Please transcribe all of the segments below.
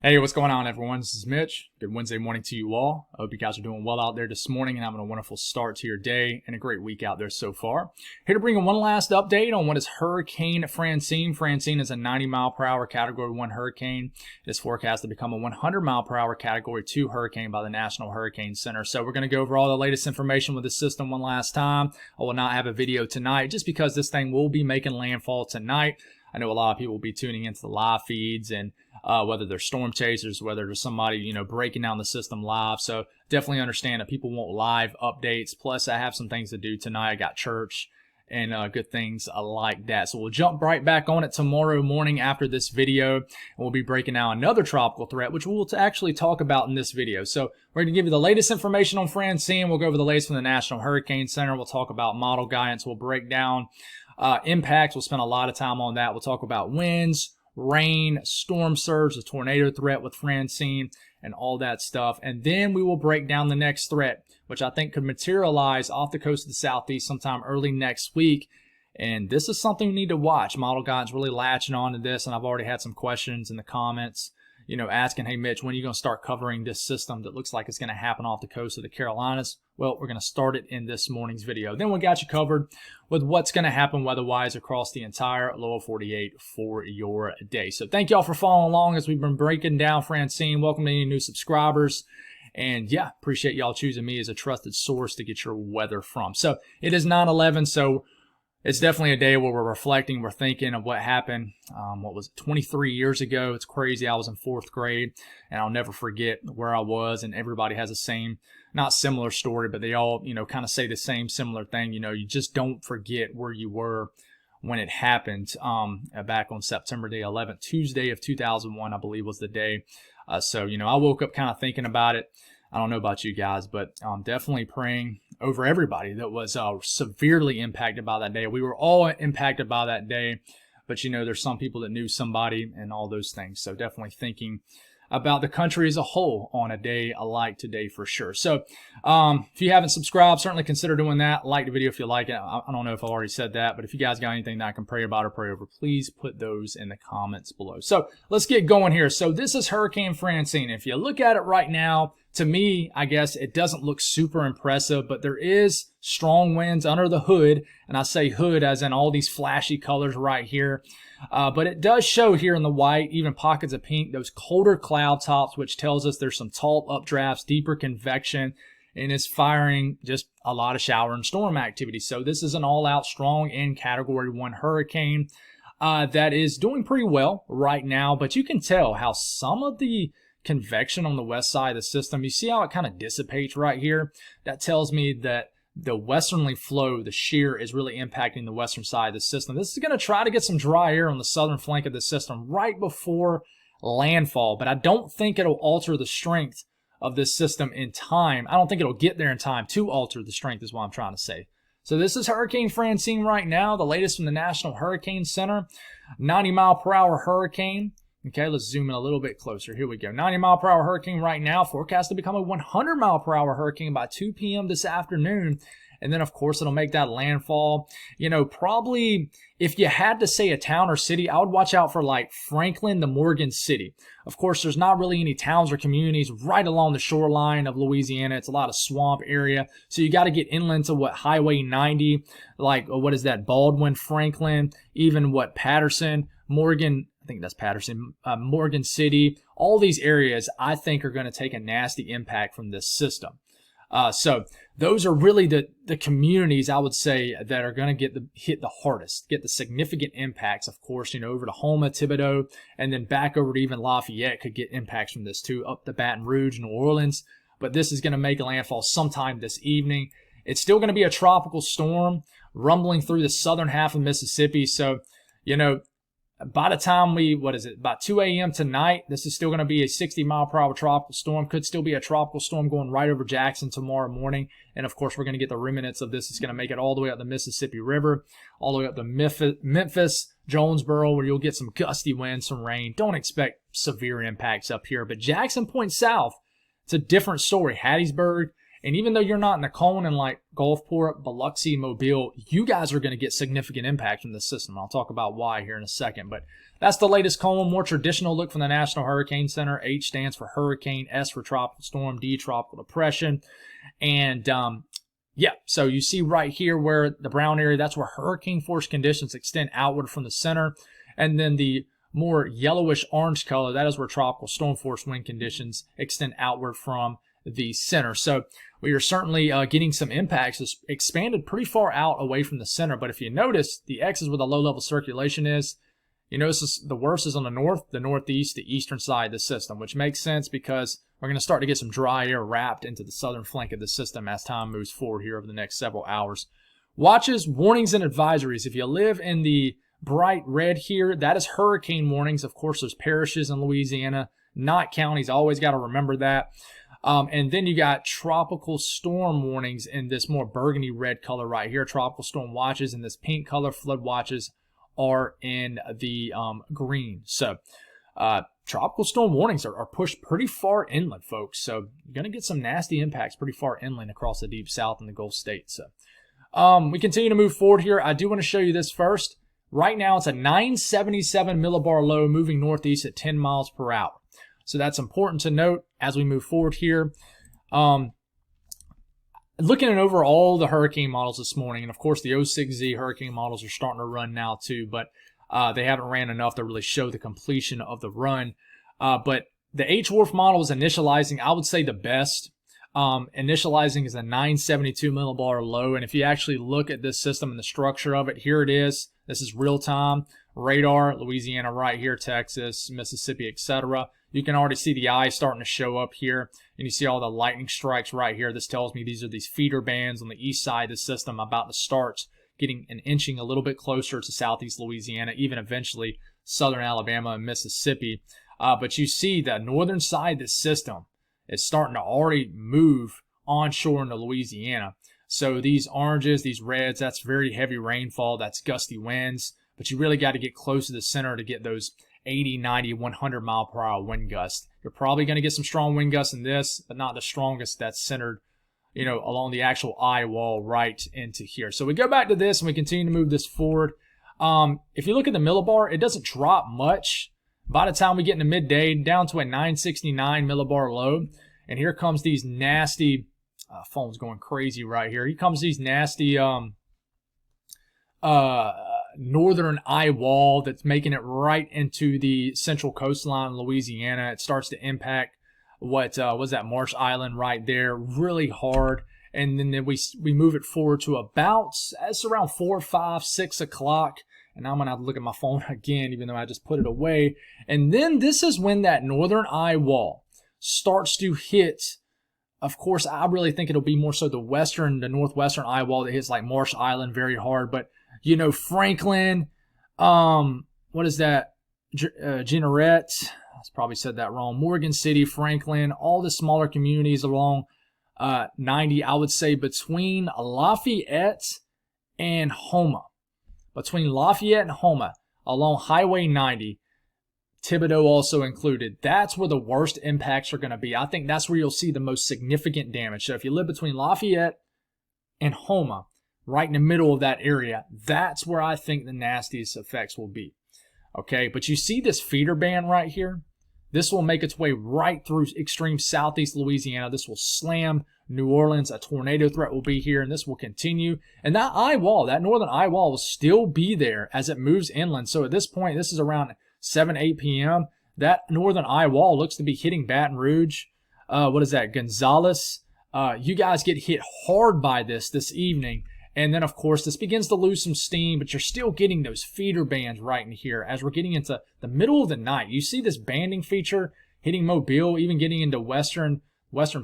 Hey, what's going on, everyone? This is Mitch. Good Wednesday morning to you all. I hope you guys are doing well out there this morning and having a wonderful start to your day and a great week out there so far. Here to bring you one last update on what is Hurricane Francine. Francine is a 90-mile-per-hour Category 1 hurricane. It is forecast to become a 100-mile-per-hour Category 2 hurricane by the National Hurricane Center. So we're going to go over all the latest information with the system one last time. I will not have a video tonight just because this thing will be making landfall tonight. I know a lot of people will be tuning into the live feeds and whether they're storm chasers, whether there's somebody, breaking down the system live. So definitely understand that people want live updates. Plus, I have some things to do tonight. I got church and good things like that. So we'll jump right back on it tomorrow morning after this video. And we'll be breaking down another tropical threat, which we'll actually talk about in this video. So we're going to give you the latest information on Francine. We'll go over the latest from the National Hurricane Center. We'll talk about model guidance. We'll break down impacts. We'll spend a lot of time on that. We'll talk about winds, rain, storm surge, the tornado threat with Francine, and all that stuff. And then we will break down the next threat, which I think could materialize off the coast of the Southeast sometime early next week. And this is something we need to watch. Model Guide's really latching on to this, and I've already had some questions in the comments, asking, hey, Mitch, when are you going to start covering this system that looks like it's going to happen off the coast of the Carolinas? Well, we're going to start it in this morning's video. Then we got you covered with what's going to happen weather-wise across the entire lower 48 for your day. So thank y'all for following along as we've been breaking down Francine. Welcome to any new subscribers. And yeah, appreciate y'all choosing me as a trusted source to get your weather from. So it is 9/11, so it's definitely a day where we're reflecting, we're thinking of what happened, 23 years ago. It's crazy. I was in 4th grade, and I'll never forget where I was, and everybody has the same, not similar story, but they all, kind of say the same similar thing. You just don't forget where you were when it happened, back on September the 11th, Tuesday of 2001, I believe was the day. So, I woke up kind of thinking about it. I don't know about you guys, but definitely praying over everybody that was severely impacted by that day. We were all impacted by that day, but there's some people that knew somebody and all those things. So definitely thinking about the country as a whole on a day like today for sure. So if you haven't subscribed, certainly consider doing that. Like the video if you like it. I don't know if I already said that, but if you guys got anything that I can pray about or pray over, please put those in the comments below. So let's get going here. So this is Hurricane Francine. If you look at it right now, to me, I guess it doesn't look super impressive, but there is strong winds under the hood, and I say hood as in all these flashy colors right here. But it does show here in the white, even pockets of pink, those colder cloud tops, which tells us there's some tall updrafts, deeper convection, and it's firing just a lot of shower and storm activity. So this is an all-out strong in Category 1 hurricane that is doing pretty well right now, but you can tell how some of the convection on the west side of the system, you see how it kind of dissipates right here? That tells me that the westerly flow, the shear, is really impacting the western side of the system. This is going to try to get some dry air on the southern flank of the system right before landfall, but I don't think it'll alter the strength of this system in time. I don't think it'll get there in time to alter the strength is what I'm trying to say. So this is Hurricane Francine right now, the latest from the National Hurricane Center, 90-mile-per-hour hurricane. Okay, let's zoom in a little bit closer. Here we go. 90-mile-per-hour hurricane right now, forecast to become a 100-mile-per-hour hurricane by 2 p.m. this afternoon. And then, of course, it'll make that landfall. Probably if you had to say a town or city, I would watch out for like Franklin to Morgan City. Of course, there's not really any towns or communities right along the shoreline of Louisiana. It's a lot of swamp area. So you got to get inland to Highway 90, like what is that, Baldwin, Franklin, even Patterson, Morgan, I think that's Patterson, Morgan City. All these areas I think are going to take a nasty impact from this system. So those are really the communities I would say that are going to hit the hardest, get the significant impacts. Of course, over to Houma, Thibodaux, and then back over to even Lafayette could get impacts from this too, up to Baton Rouge, New Orleans. But this is going to make a landfall sometime this evening. It's still going to be a tropical storm rumbling through the southern half of Mississippi. So, by the time about 2 a.m. tonight, this is still going to be a 60-mile-per-hour tropical storm. Could still be a tropical storm going right over Jackson tomorrow morning. And, of course, we're going to get the remnants of this. It's going to make it all the way up the Mississippi River, all the way up to Memphis, Jonesboro, where you'll get some gusty winds, some rain. Don't expect severe impacts up here. But Jackson Point South, it's a different story. Hattiesburg And even though you're not in the cone in like Gulfport, Biloxi, Mobile, you guys are going to get significant impact from this system. I'll talk about why here in a second. But that's the latest cone, more traditional look from the National Hurricane Center. H stands for hurricane, S for tropical storm, D tropical depression. And yeah, so you see right here where the brown area, that's where hurricane force conditions extend outward from the center. And then the more yellowish orange color, that is where tropical storm force wind conditions extend outward from the center. So we are certainly getting some impacts. It's expanded pretty far out away from the center. But if you notice, the X is where the low level circulation is. You notice the worst is on the north, the northeast, the eastern side of the system, which makes sense because we're going to start to get some dry air wrapped into the southern flank of the system as time moves forward here over the next several hours. Watches, warnings, and advisories. If you live in the bright red here, that is hurricane warnings. Of course, there's parishes in Louisiana, not counties. Always got to remember that. And then you got tropical storm warnings in this more burgundy red color right here. Tropical storm watches in this pink color. Flood watches are in the green. So tropical storm warnings are pushed pretty far inland, folks. So you're going to get some nasty impacts pretty far inland across the deep south and the Gulf states. So we continue to move forward here. I do want to show you this first. Right now, it's a 977 millibar low moving northeast at 10 miles per hour. So that's important to note as we move forward here. Looking over all the hurricane models this morning, and of course the 06Z hurricane models are starting to run now too, but they haven't ran enough to really show the completion of the run. But the H-Wharf model is initializing, I would say, the best. Initializing is a 972 millibar low, and if you actually look at this system and the structure of it, here it is. This is real-time radar, Louisiana right here, Texas, Mississippi, etc. You can already see the eye starting to show up here, and you see all the lightning strikes right here. This tells me these are these feeder bands on the east side of the system about to start getting and inching a little bit closer to southeast Louisiana, even eventually southern Alabama and Mississippi. But you see the northern side of the system is starting to already move onshore into Louisiana. So these oranges, these reds, that's very heavy rainfall. That's gusty winds. But you really got to get close to the center to get those 80, 90, 100 mile per hour wind gusts. You're probably going to get some strong wind gusts in this, but not the strongest that's centered, you know, along the actual eye wall right into here. So we go back to this and we continue to move this forward. If you look at the millibar, it doesn't drop much. By the time we get into midday, down to a 969 millibar low. And here comes these nasty, phone's going crazy right here. Here comes these nasty northern eye wall that's making it right into the central coastline of Louisiana. It starts to impact what was that Marsh Island right there really hard. And then we move it forward to about, it's around 4, 5, 6 o'clock. And I'm going to have to look at my phone again, even though I just put it away. And then this is when that northern eye wall starts to hit. Of course, I really think it'll be more so the northwestern eye wall that hits like Marsh Island very hard. But, you know, Franklin, what is that? Jeanerette, I probably said that wrong. Morgan City, Franklin, all the smaller communities along 90, I would say between Lafayette and Houma. Between Lafayette and Houma, along Highway 90, Thibodaux also included, that's where the worst impacts are going to be. I think that's where you'll see the most significant damage. So if you live between Lafayette and Houma, right in the middle of that area, that's where I think the nastiest effects will be. Okay, but you see this feeder band right here? This will make its way right through extreme southeast Louisiana. This will slam New Orleans. A tornado threat will be here, and this will continue. And that eye wall, that northern eye wall, will still be there as it moves inland. So at this point, this is around 7, 8 p.m. That northern eye wall looks to be hitting Baton Rouge. What is that? Gonzales. You guys get hit hard by this evening. And then, of course, this begins to lose some steam, but you're still getting those feeder bands right in here as we're getting into the middle of the night. You see this banding feature hitting Mobile, even getting into western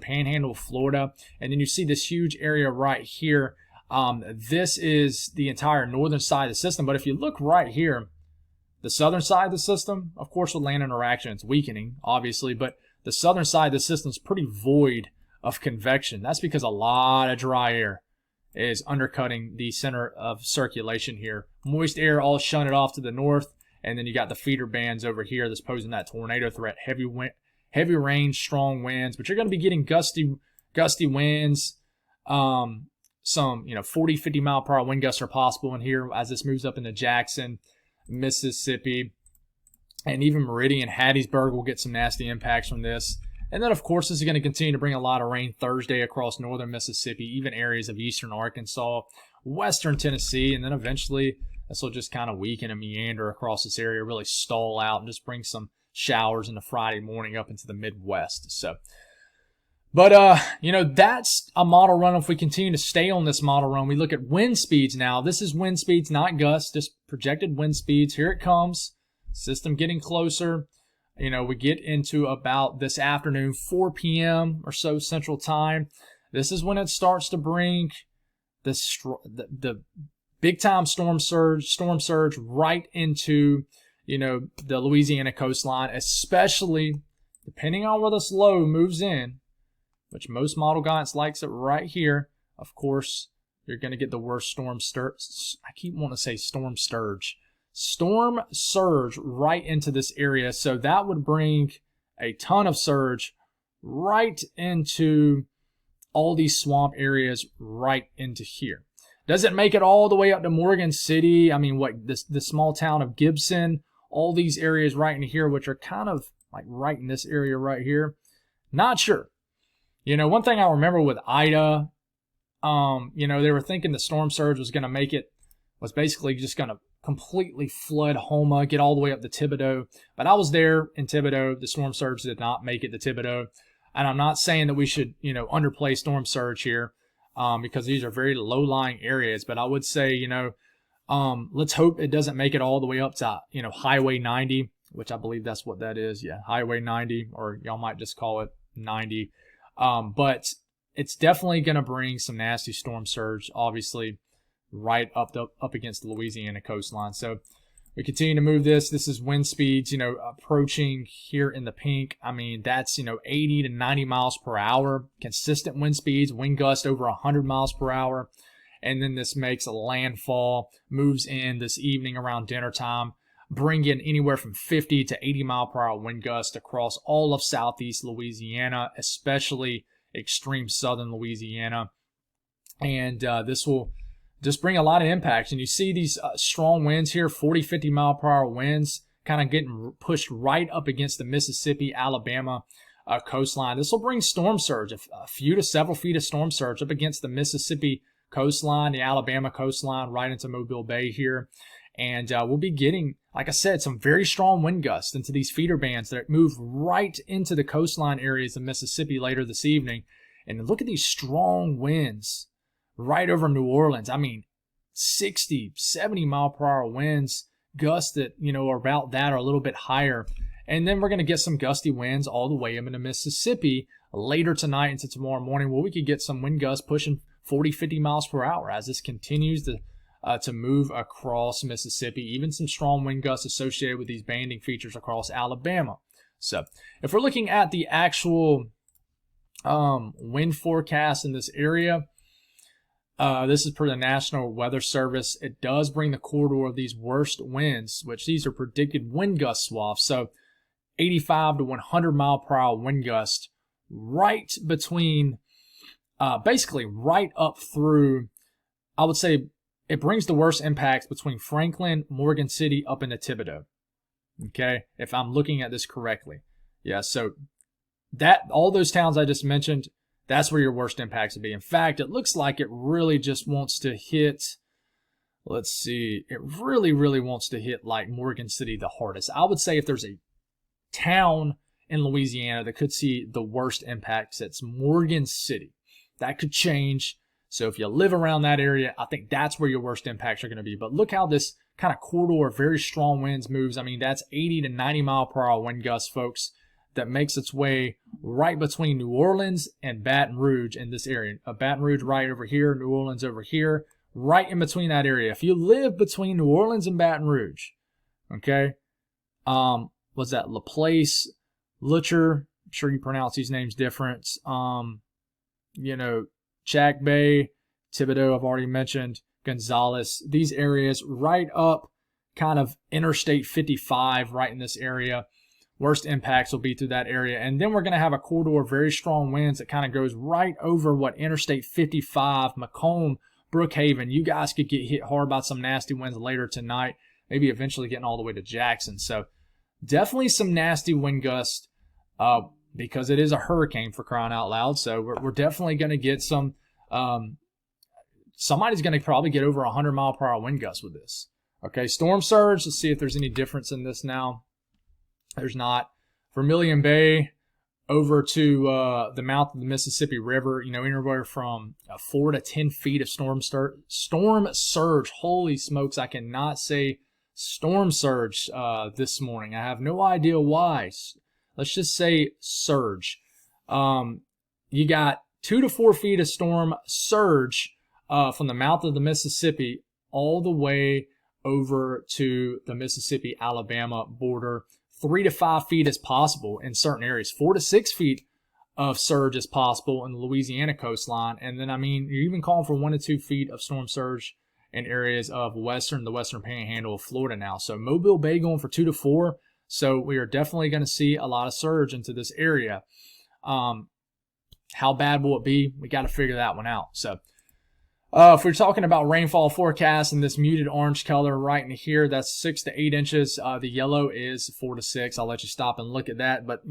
panhandle of Florida. And then you see this huge area right here. This is the entire northern side of the system. But if you look right here, the southern side of the system, of course, with land interaction, it's weakening, obviously. But the southern side of the system is pretty void of convection. That's because a lot of dry air is undercutting the center of circulation here. Moist air all shunted off to the north, and then you got the feeder bands over here that's posing that tornado threat. Heavy rain, strong winds, but you're going to be getting gusty winds Some 40, 50 mile per hour wind gusts are possible in here as this moves up into Jackson, Mississippi, and even Meridian, Hattiesburg will get some nasty impacts from this. And then, of course, this is going to continue to bring a lot of rain Thursday across northern Mississippi, even areas of eastern Arkansas, western Tennessee, and then eventually this will just kind of weaken and meander across this area, really stall out and just bring some showers into Friday morning up into the Midwest. So, but, that's a model run. If we continue to stay on this model run, we look at wind speeds now. This is wind speeds, not gusts, just projected wind speeds. Here it comes. System getting closer. We get into about this afternoon, 4 p.m. or so Central Time. This is when it starts to bring the big time storm surge right into, the Louisiana coastline, especially depending on where this low moves in, which most model guidance likes it right here. Of course, you're going to get the worst storm surge. I keep wanting to say storm surge. Storm surge right into this area. So that would bring a ton of surge right into all these swamp areas right into here. Does it make it all the way up to Morgan City? I mean, the small town of Gibson, all these areas right in here, which are kind of like right in this area right here. Not sure. One thing I remember with Ida, they were thinking the storm surge was basically just going to completely flood Houma, get all the way up to Thibodaux. But I was there in Thibodaux. The storm surge did not make it to Thibodaux. And I'm not saying that we should, underplay storm surge here because these are very low-lying areas. But I would say, let's hope it doesn't make it all the way up to, Highway 90, which I believe that's what that is. Yeah, Highway 90, or y'all might just call it 90. But it's definitely going to bring some nasty storm surge, obviously, right up against the Louisiana coastline. So we continue to move this. This is wind speeds, approaching here in the pink. I mean, that's, 80 to 90 miles per hour. Consistent wind speeds, wind gust over 100 miles per hour. And then this makes a landfall, moves in this evening around dinner time, bringing anywhere from 50 to 80 mile per hour wind gust across all of southeast Louisiana, especially extreme southern Louisiana. And this will just bring a lot of impacts. And you see these strong winds here, 40, 50 mile per hour winds, kind of getting pushed right up against the Mississippi, Alabama coastline. This will bring storm surge, a few to several feet of storm surge up against the Mississippi coastline, the Alabama coastline, right into Mobile Bay here. And we'll be getting, like I said, some very strong wind gusts into these feeder bands that move right into the coastline areas of Mississippi later this evening. And look at these strong winds right over New Orleans. I mean, 60, 70 mile per hour winds, gusts that, are about that or a little bit higher. And then we're going to get some gusty winds all the way up into Mississippi later tonight into tomorrow morning, where we could get some wind gusts pushing 40, 50 miles per hour as this continues to move across Mississippi. Even some strong wind gusts associated with these banding features across Alabama. So if we're looking at the actual wind forecast in this area, this is per the National Weather Service. It does bring the corridor of these worst winds, which these are predicted wind gust swaths. So 85 to 100 mile per hour wind gust right between, basically right up through, I would say it brings the worst impacts between Franklin, Morgan City, up into Thibodaux. Okay, if I'm looking at this correctly. Yeah, so that all those towns I just mentioned, that's where your worst impacts would be. In fact, it looks like it really just wants to hit, let's see, it really, really wants to hit like Morgan City the hardest. I would say if there's a town in Louisiana that could see the worst impacts, it's Morgan City. That could change. So if you live around that area, I think that's where your worst impacts are going to be. But look how this kind of corridor of very strong winds moves. I mean, that's 80 to 90 mile per hour wind gusts, folks, that makes its way right between New Orleans and Baton Rouge in this area. Baton Rouge right over here, New Orleans over here, right in between that area. If you live between New Orleans and Baton Rouge, okay, was that Laplace, Lutcher? I'm sure you pronounce these names different. Jack Bay, Thibodaux, I've already mentioned, Gonzales, these areas right up kind of Interstate 55 right in this area Worst impacts will be through that area. And then we're going to have a corridor of very strong winds that kind of goes right over what Interstate 55, Macomb, Brookhaven. You guys could get hit hard by some nasty winds later tonight, maybe eventually getting all the way to Jackson. So definitely some nasty wind gusts because it is a hurricane, for crying out loud. So we're definitely going to get some somebody's going to probably get over 100-mile-per-hour wind gusts with this. Okay, storm surge. Let's see if there's any difference in this now. There's not. Vermilion Bay over to the mouth of the Mississippi River, anywhere from 4 to 10 feet of storm surge. Holy smokes, I cannot say storm surge this morning. I have no idea why. Let's just say surge. You got 2 to 4 feet of storm surge from the mouth of the Mississippi all the way over to the Mississippi-Alabama border. 3 to 5 feet is possible in certain areas. 4 to 6 feet of surge is possible in the Louisiana coastline. And then, you're even calling for 1 to 2 feet of storm surge in areas of the western panhandle of Florida now. So Mobile Bay going for 2 to 4. So we are definitely going to see a lot of surge into this area. How bad will it be? We got to figure that one out. So if we're talking about rainfall forecast in this muted orange color right in here, that's 6 to 8 inches. The yellow is 4 to 6. I'll let you stop and look at that. But,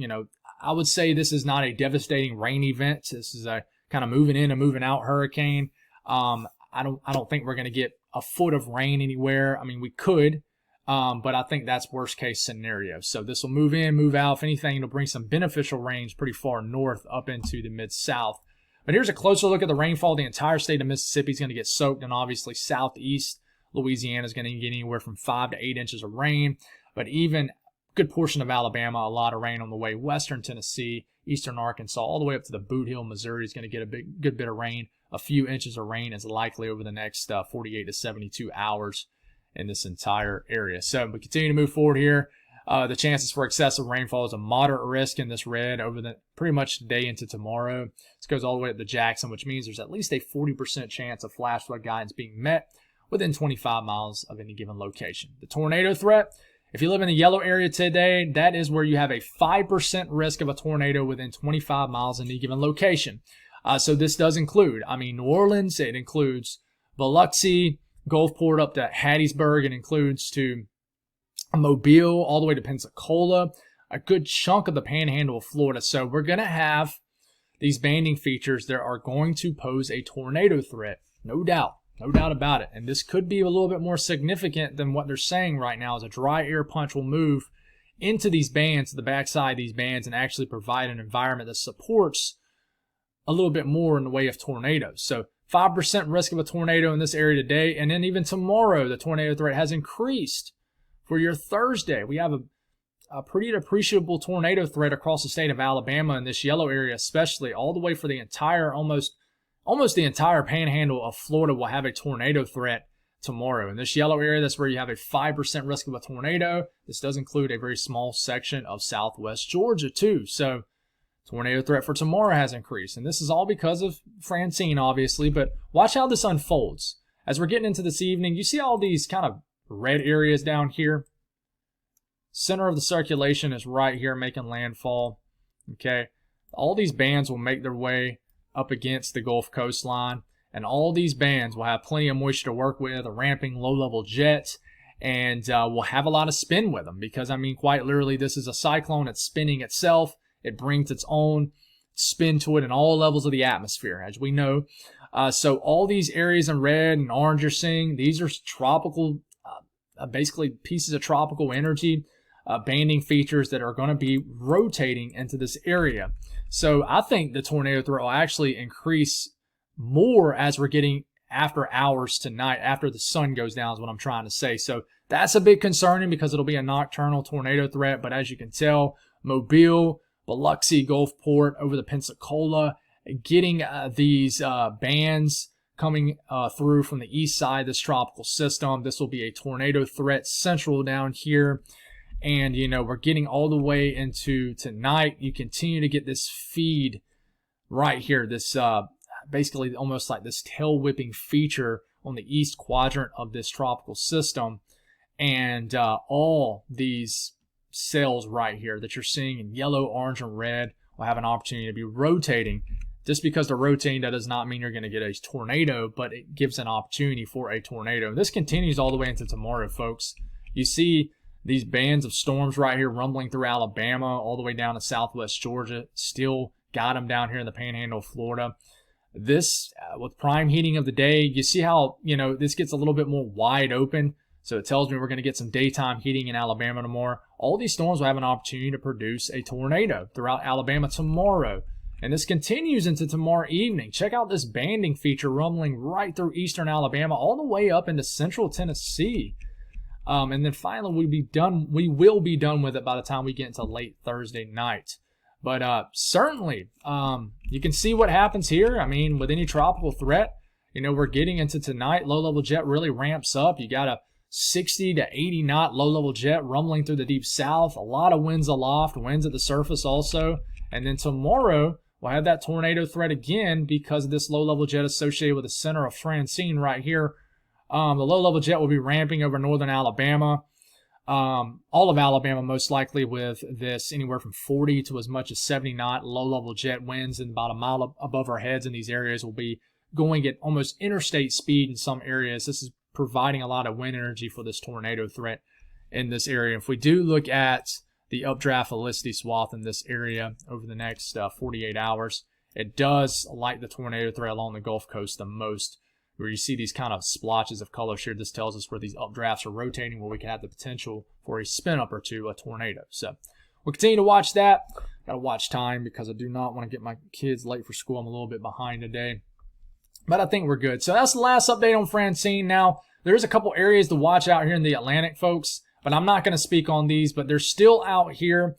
I would say this is not a devastating rain event. This is a kind of moving in and moving out hurricane. I don't think we're going to get a foot of rain anywhere. We could, but I think that's worst case scenario. So this will move in, move out. If anything, it'll bring some beneficial rains pretty far north up into the mid-south. But here's a closer look at the rainfall. The entire state of Mississippi is going to get soaked, and obviously southeast Louisiana is going to get anywhere from 5 to 8 inches of rain. But even a good portion of Alabama, a lot of rain on the way. Western Tennessee, eastern Arkansas, all the way up to the Boot Hill, Missouri is going to get a good bit of rain. A few inches of rain is likely over the next 48 to 72 hours in this entire area. So we continue to move forward here. The chances for excessive rainfall is a moderate risk in this red over the pretty much today into tomorrow. This goes all the way up to Jackson, which means there's at least a 40% chance of flash flood guidance being met within 25 miles of any given location. The tornado threat, if you live in the yellow area today, that is where you have a 5% risk of a tornado within 25 miles of any given location. So this does include, New Orleans, it includes Biloxi, Gulfport up to Hattiesburg, it includes to Mobile, all the way to Pensacola, a good chunk of the panhandle of Florida. So we're going to have these banding features that are going to pose a tornado threat, no doubt about it. And this could be a little bit more significant than what they're saying right now, as a dry air punch will move into these bands, the backside of these bands, and actually provide an environment that supports a little bit more in the way of tornadoes. So 5% risk of a tornado in this area today, and then even tomorrow, the tornado threat has increased. For your Thursday, we have a pretty appreciable tornado threat across the state of Alabama in this yellow area, especially all the way for the entire, almost the entire panhandle of Florida will have a tornado threat tomorrow. In this yellow area, that's where you have a 5% risk of a tornado. This does include a very small section of southwest Georgia too. So tornado threat for tomorrow has increased. And this is all because of Francine, obviously, but watch how this unfolds. As we're getting into this evening, you see all these kind of red areas down here. Center of the circulation is right here making landfall. Okay. All these bands will make their way up against the Gulf coastline, and all these bands will have plenty of moisture to work with, a ramping low-level jet, and will have a lot of spin with them because, quite literally, this is a cyclone that's spinning itself. It brings its own spin to it in all levels of the atmosphere, as we know. So all these areas in red and orange you're seeing, these are tropical, basically pieces of tropical energy, banding features that are going to be rotating into this area. So I think the tornado threat will actually increase more as we're getting after hours tonight, after the sun goes down is what I'm trying to say. So that's a bit concerning because it'll be a nocturnal tornado threat. But as you can tell, Mobile, Biloxi, Gulfport, over the Pensacola, getting these bands coming through from the east side of this tropical system. This will be a tornado threat central down here. And, we're getting all the way into tonight. You continue to get this feed right here, this basically almost like this tail whipping feature on the east quadrant of this tropical system. And all these cells right here that you're seeing in yellow, orange, and red will have an opportunity to be rotating. Just because they're rotating, that does not mean you're going to get a tornado, but it gives an opportunity for a tornado. This continues all the way into tomorrow, folks. You see these bands of storms right here rumbling through Alabama all the way down to southwest Georgia. Still got them down here in the panhandle of Florida. This, with prime heating of the day, you see how, this gets a little bit more wide open. So it tells me we're going to get some daytime heating in Alabama tomorrow. All these storms will have an opportunity to produce a tornado throughout Alabama tomorrow. And this continues into tomorrow evening. Check out this banding feature rumbling right through eastern Alabama all the way up into central Tennessee. And then finally, we will be done with it by the time we get into late Thursday night. But certainly, you can see what happens here. I mean, with any tropical threat, we're getting into tonight. Low-level jet really ramps up. You got a 60 to 80 knot low-level jet rumbling through the deep south. A lot of winds aloft, winds at the surface also. And then tomorrow, we'll have that tornado threat again because of this low-level jet associated with the center of Francine right here. The low-level jet will be ramping over northern Alabama. All of Alabama most likely with this anywhere from 40 to as much as 70 knot low-level jet winds, and about a mile above our heads in these areas will be going at almost interstate speed in some areas. This is providing a lot of wind energy for this tornado threat in this area. If we do look at the updraft velocity swath in this area over the next 48 hours, it does light the tornado threat along the Gulf Coast the most, where you see these kind of splotches of color here. This tells us where these updrafts are rotating, where we can have the potential for a spin up or two, a tornado. So we'll continue to watch that. Got to watch time because I do not want to get my kids late for school. I'm a little bit behind today, but I think we're good. So that's the last update on Francine. Now, there's a couple areas to watch out here in the Atlantic, folks, but I'm not going to speak on these, but they're still out here.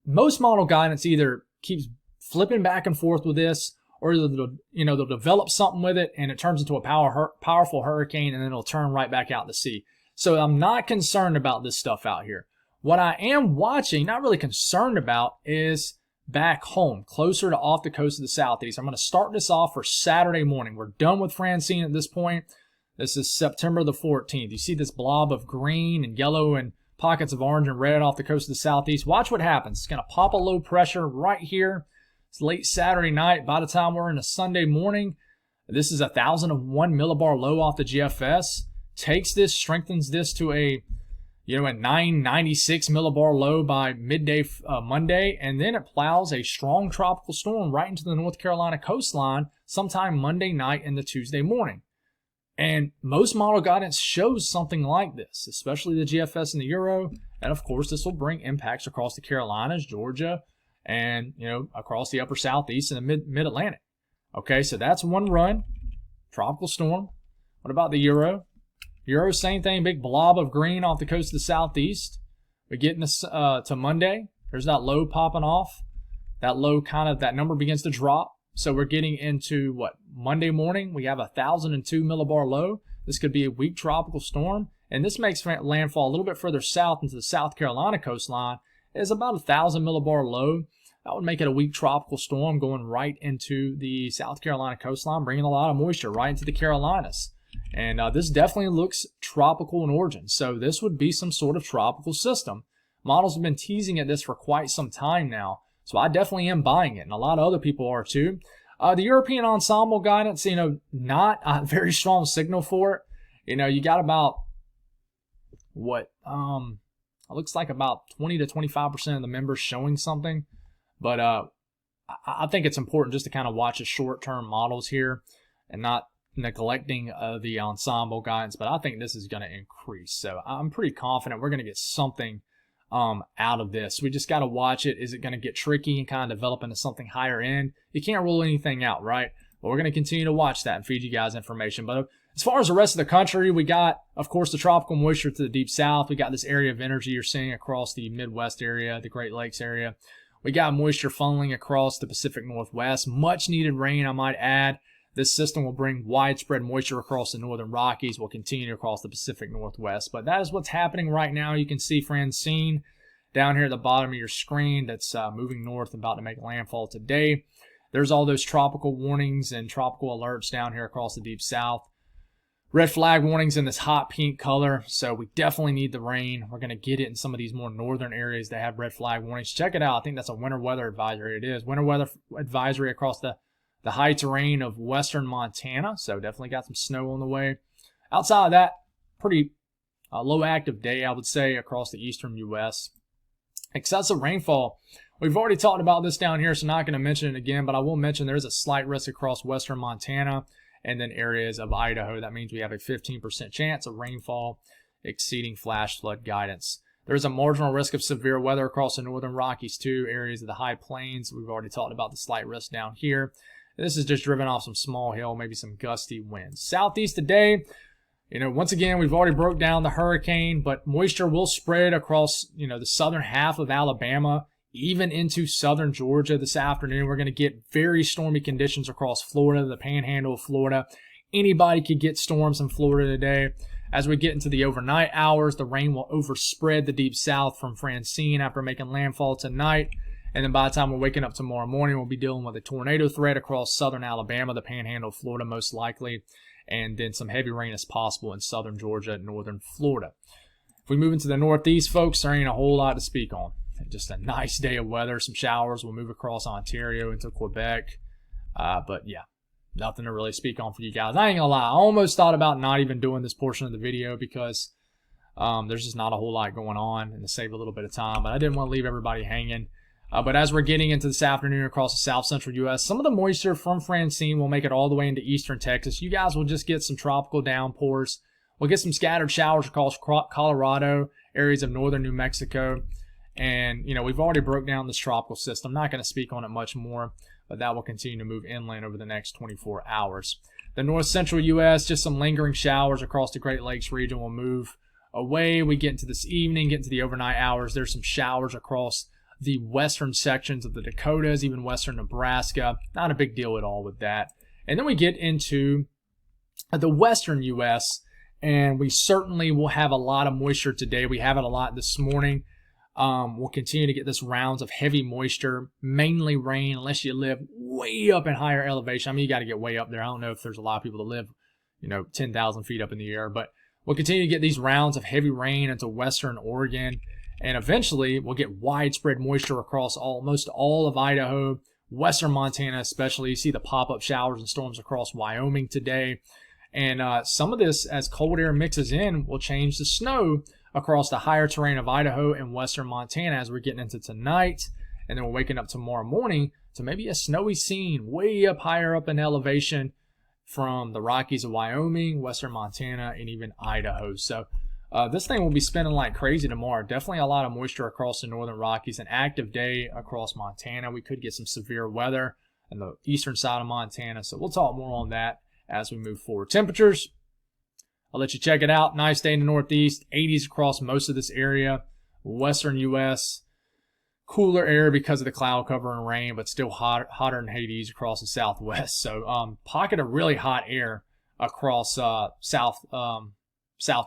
Most model guidance either keeps flipping back and forth with this, or they'll develop something with it and it turns into a powerful hurricane and then it'll turn right back out to sea. So I'm not concerned about this stuff out here. What I am watching, not really concerned about, is back home, closer to off the coast of the southeast. I'm going to start this off for Saturday morning. We're done with Francine at this point. This is September the 14th. You see this blob of green and yellow and pockets of orange and red off the coast of the southeast. Watch what happens. It's going to pop a low pressure right here. It's late Saturday night. By the time we're into Sunday morning, this is 1,001 millibar low off the GFS. Takes this, strengthens this to a 996 millibar low by midday Monday, and then it plows a strong tropical storm right into the North Carolina coastline sometime Monday night into Tuesday morning. And most model guidance shows something like this, especially the GFS and the Euro. And of course, this will bring impacts across the Carolinas, Georgia, and across the upper southeast and the mid-Atlantic. Okay, so that's one run, tropical storm. What about the Euro? Euro, same thing, big blob of green off the coast of the southeast. We get to Monday. There's that low popping off. That low that number begins to drop. So we're getting into Monday morning, we have 1,002 millibar low. This could be a weak tropical storm. And this makes landfall a little bit further south into the South Carolina coastline. It's about 1,000 millibar low. That would make it a weak tropical storm going right into the South Carolina coastline, bringing a lot of moisture right into the Carolinas. And this definitely looks tropical in origin. So this would be some sort of tropical system. Models have been teasing at this for quite some time now. So I definitely am buying it, and a lot of other people are too. The European ensemble guidance, not a very strong signal for it. You got about, it looks like about 20 to 25% of the members showing something. But I think it's important just to kind of watch the short-term models here and not neglecting the ensemble guidance. But I think this is going to increase. So I'm pretty confident we're going to get something out of this. We just got to watch it. Is it going to get tricky and kind of develop into something higher end? You can't rule anything out, right? But we're going to continue to watch that and feed you guys information. But as far as the rest of the country, we got, of course, the tropical moisture to the deep south. We got this area of energy you're seeing across the Midwest area, the Great Lakes area. We got moisture funneling across the Pacific Northwest. Much needed rain, I might add. This system will bring widespread moisture across the northern Rockies, will continue across the Pacific Northwest. But that is what's happening right now. You can see Francine down here at the bottom of your screen that's moving north, about to make landfall today. There's all those tropical warnings and tropical alerts down here across the deep south. Red flag warnings in this hot pink color, so we definitely need the rain. We're going to get it in some of these more northern areas that have red flag warnings. Check it out. I think that's a winter weather advisory. It is. Winter weather advisory across the high terrain of western Montana, so definitely got some snow on the way. Outside of that, pretty low active day, I would say, across the eastern U.S. Excessive rainfall. We've already talked about this down here, so not going to mention it again, but I will mention there's a slight risk across western Montana and then areas of Idaho. That means we have a 15% chance of rainfall exceeding flash flood guidance. There's a marginal risk of severe weather across the northern Rockies too, areas of the high plains. We've already talked about the slight risk down here. This is just driven off some small hill, maybe some gusty winds. Southeast today, once again, we've already broke down the hurricane, but moisture will spread across, the southern half of Alabama, even into southern Georgia this afternoon. We're going to get very stormy conditions across Florida, the panhandle of Florida. Anybody could get storms in Florida today. As we get into the overnight hours, the rain will overspread the deep south from Francine after making landfall tonight. And then by the time we're waking up tomorrow morning, we'll be dealing with a tornado threat across southern Alabama, the panhandle of Florida most likely, and then some heavy rain is possible in southern Georgia and northern Florida. If we move into the northeast, folks, there ain't a whole lot to speak on. Just a nice day of weather. Some showers will move across Ontario into Quebec. But yeah, nothing to really speak on for you guys. I ain't gonna lie. I almost thought about not even doing this portion of the video because there's just not a whole lot going on and to save a little bit of time. But I didn't want to leave everybody hanging. But as we're getting into this afternoon across the south central U.S., some of the moisture from Francine will make it all the way into eastern Texas. You guys will just get some tropical downpours. We'll get some scattered showers across Colorado, areas of northern New Mexico. And, we've already broke down this tropical system. Not going to speak on it much more, but that will continue to move inland over the next 24 hours. The north central U.S., just some lingering showers across the Great Lakes region will move away. We get into this evening, get into the overnight hours. There's some showers across the western sections of the Dakotas, even western Nebraska. Not a big deal at all with that. And then we get into the western U.S., and we certainly will have a lot of moisture today. We have it a lot this morning. We'll continue to get this rounds of heavy moisture, mainly rain, unless you live way up in higher elevation. I mean, you got to get way up there. I don't know if there's a lot of people that live, 10,000 feet up in the air, but we'll continue to get these rounds of heavy rain into western Oregon, and eventually we'll get widespread moisture across almost all of Idaho, western Montana especially. You see the pop-up showers and storms across Wyoming today, and some of this, as cold air mixes in, will change the snow across the higher terrain of Idaho and western Montana as we're getting into tonight. And then we're waking up tomorrow morning to maybe a snowy scene way up higher up in elevation from the Rockies of Wyoming, western Montana, and even Idaho. So this thing will be spinning like crazy tomorrow. Definitely a lot of moisture across the northern Rockies. An active day across Montana. We could get some severe weather on the eastern side of Montana. So we'll talk more on that as we move forward. Temperatures, I'll let you check it out. Nice day in the northeast. 80s across most of this area. Western U.S., cooler air because of the cloud cover and rain, but still hotter than Hades across the southwest. So pocket of really hot air across South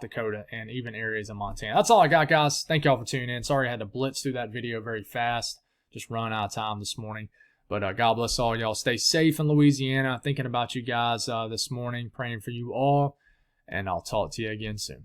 Dakota and even areas of Montana. That's all I got, guys. Thank y'all for tuning in. Sorry I had to blitz through that video very fast. Just run out of time this morning. But God bless all y'all. Stay safe in Louisiana. Thinking about you guys this morning. Praying for you all. And I'll talk to you again soon.